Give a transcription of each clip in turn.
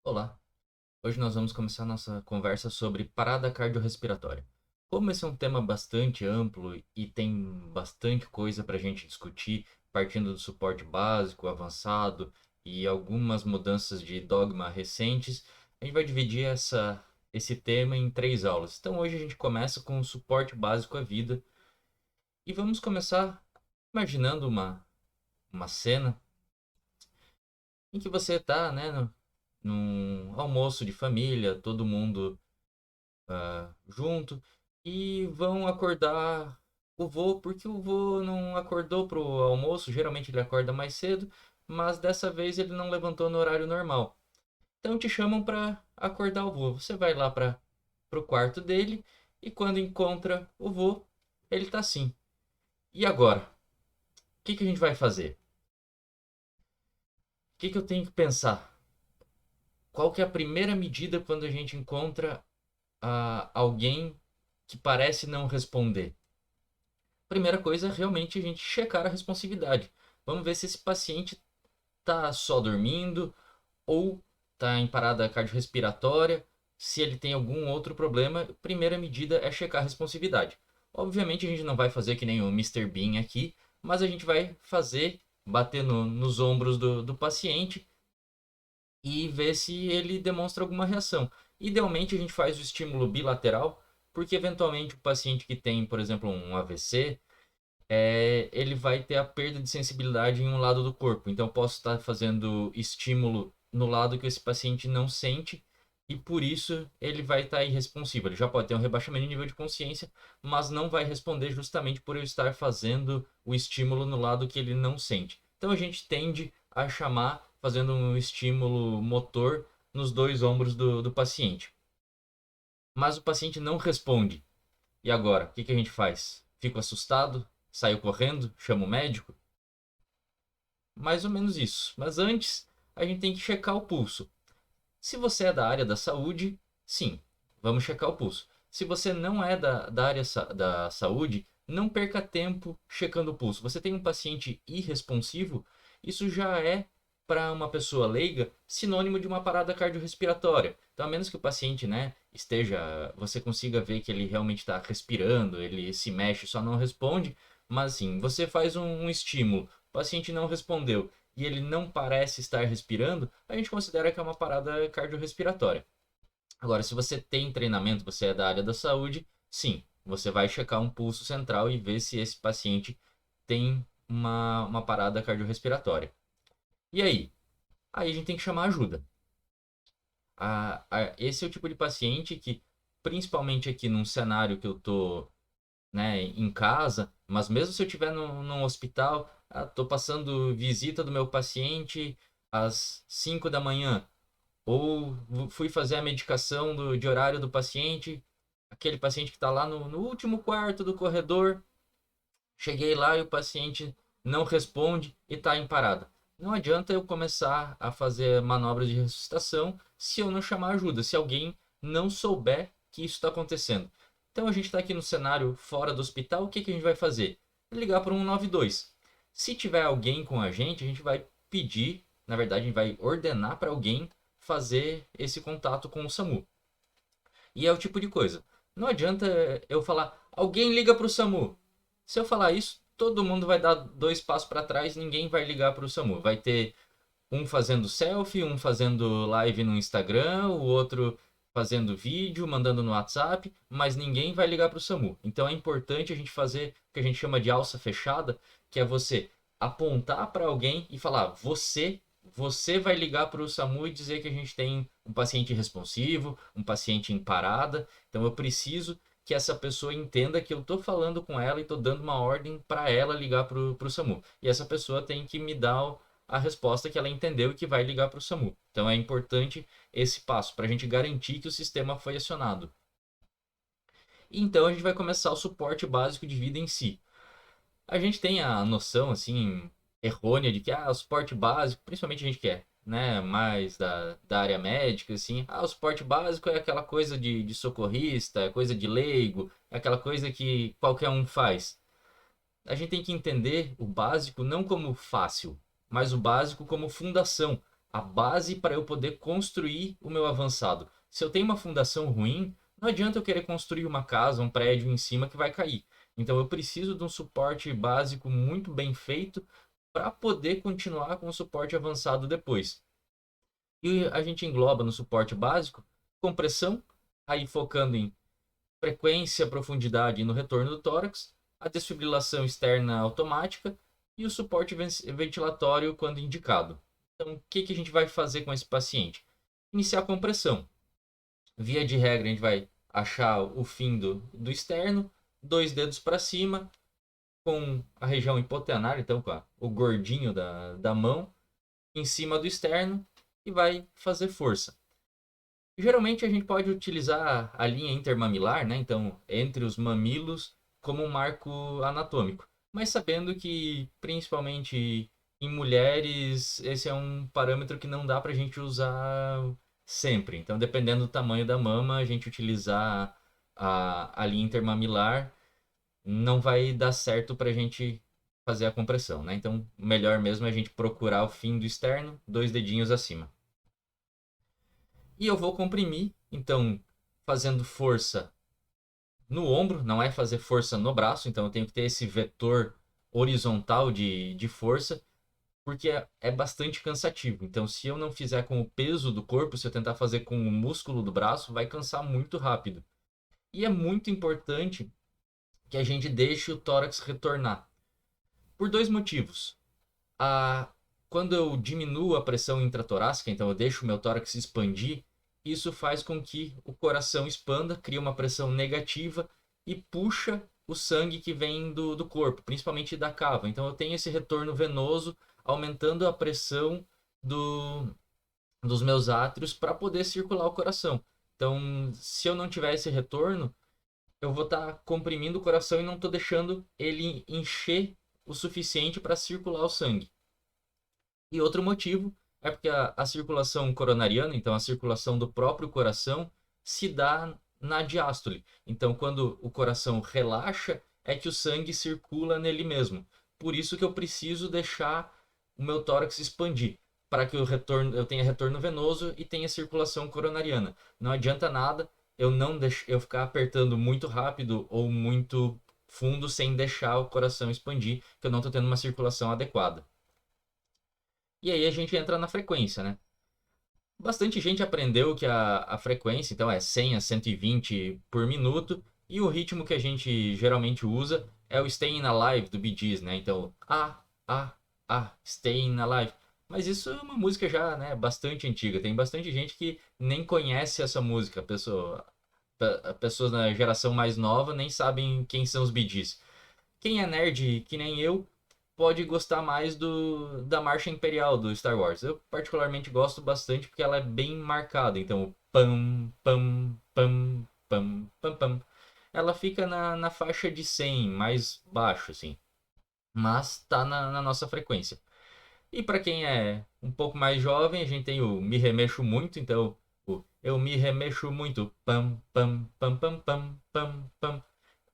Olá, hoje nós vamos começar nossa conversa sobre parada cardiorrespiratória. Como esse é um tema bastante amplo e tem bastante coisa para a gente discutir, partindo do suporte básico, avançado e algumas mudanças de dogma recentes, a gente vai dividir esse tema em três aulas. Então hoje a gente começa com o suporte básico à vida e vamos começar imaginando uma cena em que você está, né, num almoço de família, todo mundo junto e vão acordar o vô, porque o vô não acordou pro almoço, geralmente ele acorda mais cedo, mas dessa vez ele não levantou no horário normal. Então te chamam para acordar o vô. Você vai lá para pro quarto dele e quando encontra o vô, ele tá assim. E agora? O que a gente vai fazer? O que eu tenho que pensar? Qual que é a primeira medida quando a gente encontra alguém que parece não responder? Primeira coisa é realmente a gente checar a responsividade. Vamos ver se esse paciente está só dormindo ou está em parada cardiorrespiratória, se ele tem algum outro problema. Primeira medida é checar a responsividade. Obviamente a gente não vai fazer que nem o Mister Bean aqui, mas a gente vai fazer, bater nos ombros do paciente e ver se ele demonstra alguma reação. Idealmente a gente faz o estímulo bilateral, porque eventualmente o paciente que tem, por exemplo, um AVC, ele vai ter a perda de sensibilidade em um lado do corpo. Então, eu posso estar fazendo estímulo no lado que esse paciente não sente e por isso ele vai estar irresponsivo. Ele já pode ter um rebaixamento de nível de consciência, mas não vai responder justamente por eu estar fazendo o estímulo no lado que ele não sente. Então, a gente tende a chamar fazendo um estímulo motor nos dois ombros do paciente. Mas o paciente não responde. E agora, o que a gente faz? Fico assustado? Saio correndo? Chamo o médico? Mais ou menos isso. Mas antes, a gente tem que checar o pulso. Se você é da área da saúde, sim, vamos checar o pulso. Se você não é da área da saúde, não perca tempo checando o pulso. Você tem um paciente irresponsivo, isso já é, para uma pessoa leiga, sinônimo de uma parada cardiorrespiratória. Então, a menos que o paciente, né, você consiga ver que ele realmente está respirando, ele se mexe, só não responde, mas assim, você faz um estímulo, o paciente não respondeu e ele não parece estar respirando, a gente considera que é uma parada cardiorrespiratória. Agora, se você tem treinamento, você é da área da saúde, sim, você vai checar um pulso central e ver se esse paciente tem uma parada cardiorrespiratória. E aí? Aí a gente tem que chamar ajuda. Esse é o tipo de paciente que, principalmente aqui num cenário que eu tô, né, em casa, mas mesmo se eu estiver num hospital, tô passando visita do meu paciente às 5 da manhã, ou fui fazer a medicação de horário do paciente, aquele paciente que está lá no último quarto do corredor, cheguei lá e o paciente não responde e está em parada. Não adianta eu começar a fazer manobras de ressuscitação se eu não chamar ajuda, se alguém não souber que isso está acontecendo. Então a gente está aqui no cenário fora do hospital, o que a gente vai fazer? Ligar para o 192. Se tiver alguém com a gente vai pedir, na verdade, a gente vai ordenar para alguém fazer esse contato com o SAMU. E é o tipo de coisa. Não adianta eu falar, alguém liga para o SAMU. Se eu falar isso, todo mundo vai dar dois passos para trás, ninguém vai ligar para o SAMU. Vai ter um fazendo selfie, um fazendo live no Instagram, o outro fazendo vídeo, mandando no WhatsApp, mas ninguém vai ligar para o SAMU. Então é importante a gente fazer o que a gente chama de alça fechada, que é você apontar para alguém e falar: você vai ligar para o SAMU e dizer que a gente tem um paciente responsivo, um paciente em parada. Então eu preciso que essa pessoa entenda que eu estou falando com ela e estou dando uma ordem para ela ligar para o SAMU. E essa pessoa tem que me dar a resposta que ela entendeu e que vai ligar para o SAMU. Então é importante esse passo para a gente garantir que o sistema foi acionado. Então a gente vai começar o suporte básico de vida em si. A gente tem a noção assim errônea de que o suporte básico, principalmente a gente quer, né, mais da área médica, assim, o suporte básico é aquela coisa de socorrista, é coisa de leigo, é aquela coisa que qualquer um faz. A gente tem que entender o básico não como fácil, mas o básico como fundação. a base para eu poder construir o meu avançado. Se eu tenho uma fundação ruim, não adianta eu querer construir uma casa, um prédio em cima que vai cair. Então eu preciso de um suporte básico muito bem feito para poder continuar com o suporte avançado depois. E a gente engloba no suporte básico compressão, aí focando em frequência, profundidade e no retorno do tórax, a desfibrilação externa automática e o suporte ventilatório quando indicado. Então, o que a gente vai fazer com esse paciente? Iniciar a compressão. Via de regra, a gente vai achar o fim do externo, 2 dedos para cima, com a região hipotenar, então com o gordinho da mão, em cima do externo e vai fazer força. Geralmente a gente pode utilizar a linha intermamilar, né? Então, entre os mamilos, como um marco anatômico. Mas sabendo que, principalmente em mulheres, esse é um parâmetro que não dá para a gente usar sempre. Então, dependendo do tamanho da mama, a gente utilizar a linha intermamilar não vai dar certo para a gente fazer a compressão, né? Então, melhor mesmo é a gente procurar o fim do externo, 2 dedinhos acima. E eu vou comprimir, então, fazendo força no ombro, não é fazer força no braço, então eu tenho que ter esse vetor horizontal de força, porque é bastante cansativo. Então, se eu não fizer com o peso do corpo, se eu tentar fazer com o músculo do braço, vai cansar muito rápido. E é muito importante que a gente deixe o tórax retornar. Por 2 motivos. A, Quando eu diminuo a pressão intratorácica, então eu deixo o meu tórax expandir, isso faz com que o coração expanda, cria uma pressão negativa e puxa o sangue que vem do corpo, principalmente da cava. Então eu tenho esse retorno venoso, aumentando a pressão do, dos meus átrios para poder circular o coração. Então, se eu não tiver esse retorno, eu vou estar comprimindo o coração e não estou deixando ele encher o suficiente para circular o sangue. E outro motivo é porque a circulação coronariana, então a circulação do próprio coração, se dá na diástole. Então, quando o coração relaxa, é que o sangue circula nele mesmo. Por isso que eu preciso deixar o meu tórax expandir, para que eu tenha retorno venoso e tenha circulação coronariana. Não adianta nada eu ficar apertando muito rápido ou muito fundo sem deixar o coração expandir, que eu não estou tendo uma circulação adequada. E aí a gente entra na frequência, né? Bastante gente aprendeu que a frequência, então, é 100 a 120 por minuto, e o ritmo que a gente geralmente usa é o Staying Alive do Bee Gees, né? Então, Staying Alive. Mas isso é uma música já, né, bastante antiga. Tem bastante gente que nem conhece essa música. Pessoas na geração mais nova nem sabem quem são os Bee Gees. Quem é nerd que nem eu pode gostar mais da marcha imperial do Star Wars. Eu particularmente gosto bastante porque ela é bem marcada. Então, o pam, pam, pam, pam, pam, pam. Ela fica na faixa de 100, mais baixo, assim. Mas tá na nossa frequência. E para quem é um pouco mais jovem, a gente tem o me remexo muito. Então, o eu me remexo muito. Pam, pam, pam, pam, pam, pam, pam.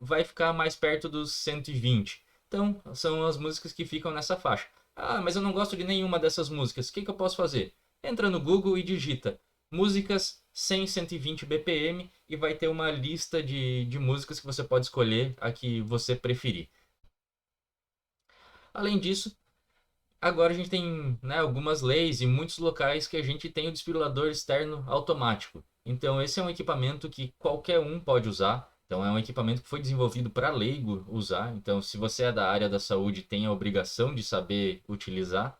Vai ficar mais perto dos 120. Então, são as músicas que ficam nessa faixa. Ah, mas eu não gosto de nenhuma dessas músicas. O que eu posso fazer? Entra no Google e digita músicas 100, 120 BPM e vai ter uma lista de músicas que você pode escolher a que você preferir. Além disso, agora a gente tem, né, algumas leis e muitos locais que a gente tem o desfibrilador externo automático. Então, esse é um equipamento que qualquer um pode usar. Então, é um equipamento que foi desenvolvido para leigo usar. Então, se você é da área da saúde, tem a obrigação de saber utilizar.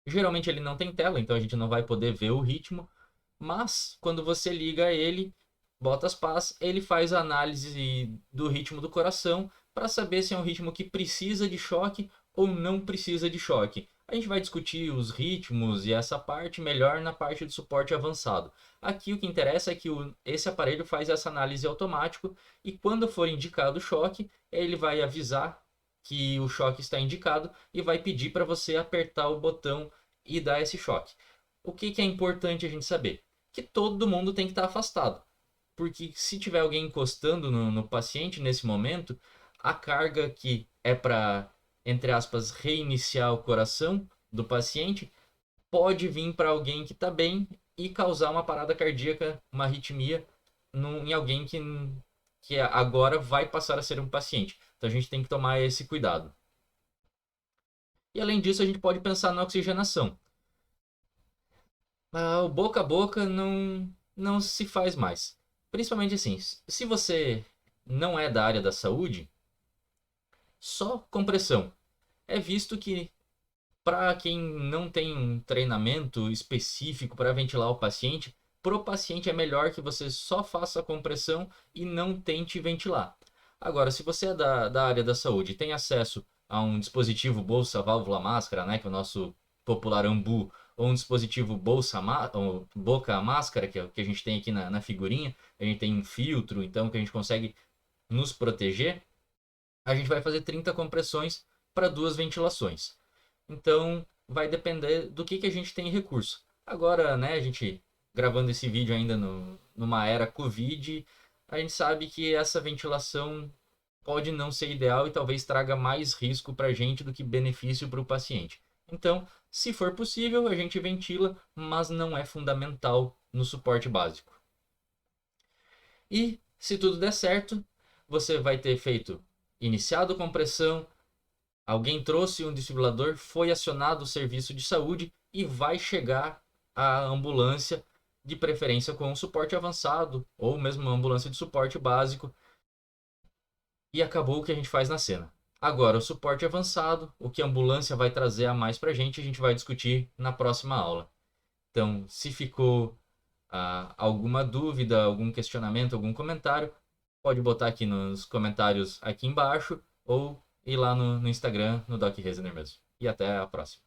Geralmente ele não tem tela, então a gente não vai poder ver o ritmo. Mas, quando você liga ele, bota as pás, ele faz a análise do ritmo do coração para saber se é um ritmo que precisa de choque ou não precisa de choque. A gente vai discutir os ritmos e essa parte melhor na parte do suporte avançado. Aqui o que interessa é que esse aparelho faz essa análise automático e quando for indicado o choque, ele vai avisar que o choque está indicado e vai pedir para você apertar o botão e dar esse choque. O que é importante a gente saber? Que todo mundo tem que estar afastado. Porque se tiver alguém encostando no paciente nesse momento, a carga que é para, entre aspas, reiniciar o coração do paciente pode vir para alguém que está bem e causar uma parada cardíaca, uma arritmia em alguém que agora vai passar a ser um paciente. Então a gente tem que tomar esse cuidado. E além disso, a gente pode pensar na oxigenação. O boca a boca não se faz mais. Principalmente assim, se você não é da área da saúde, só compressão. É visto que para quem não tem um treinamento específico para ventilar o paciente, pro paciente é melhor que você só faça a compressão e não tente ventilar. Agora, se você é da área da saúde e tem acesso a um dispositivo bolsa válvula máscara, né, que é o nosso popular AMBU, ou um dispositivo ou boca máscara, que é o que a gente tem aqui na figurinha, a gente tem um filtro, então que a gente consegue nos proteger, a gente vai fazer 30 compressões para 2 ventilações. Então, vai depender do que a gente tem em recurso. Agora, né, a gente gravando esse vídeo ainda numa era Covid, a gente sabe que essa ventilação pode não ser ideal e talvez traga mais risco para a gente do que benefício para o paciente. Então, se for possível, a gente ventila, mas não é fundamental no suporte básico. E, se tudo der certo, você vai ter feito iniciado compressão, alguém trouxe um desfibrilador, foi acionado o serviço de saúde e vai chegar a ambulância, de preferência com suporte avançado ou mesmo uma ambulância de suporte básico, e acabou o que a gente faz na cena. Agora, o suporte avançado, o que a ambulância vai trazer a mais para a gente vai discutir na próxima aula. Então, se ficou alguma dúvida, algum questionamento, algum comentário, pode botar aqui nos comentários aqui embaixo ou ir lá no Instagram, no Doc Rezener mesmo. E até a próxima.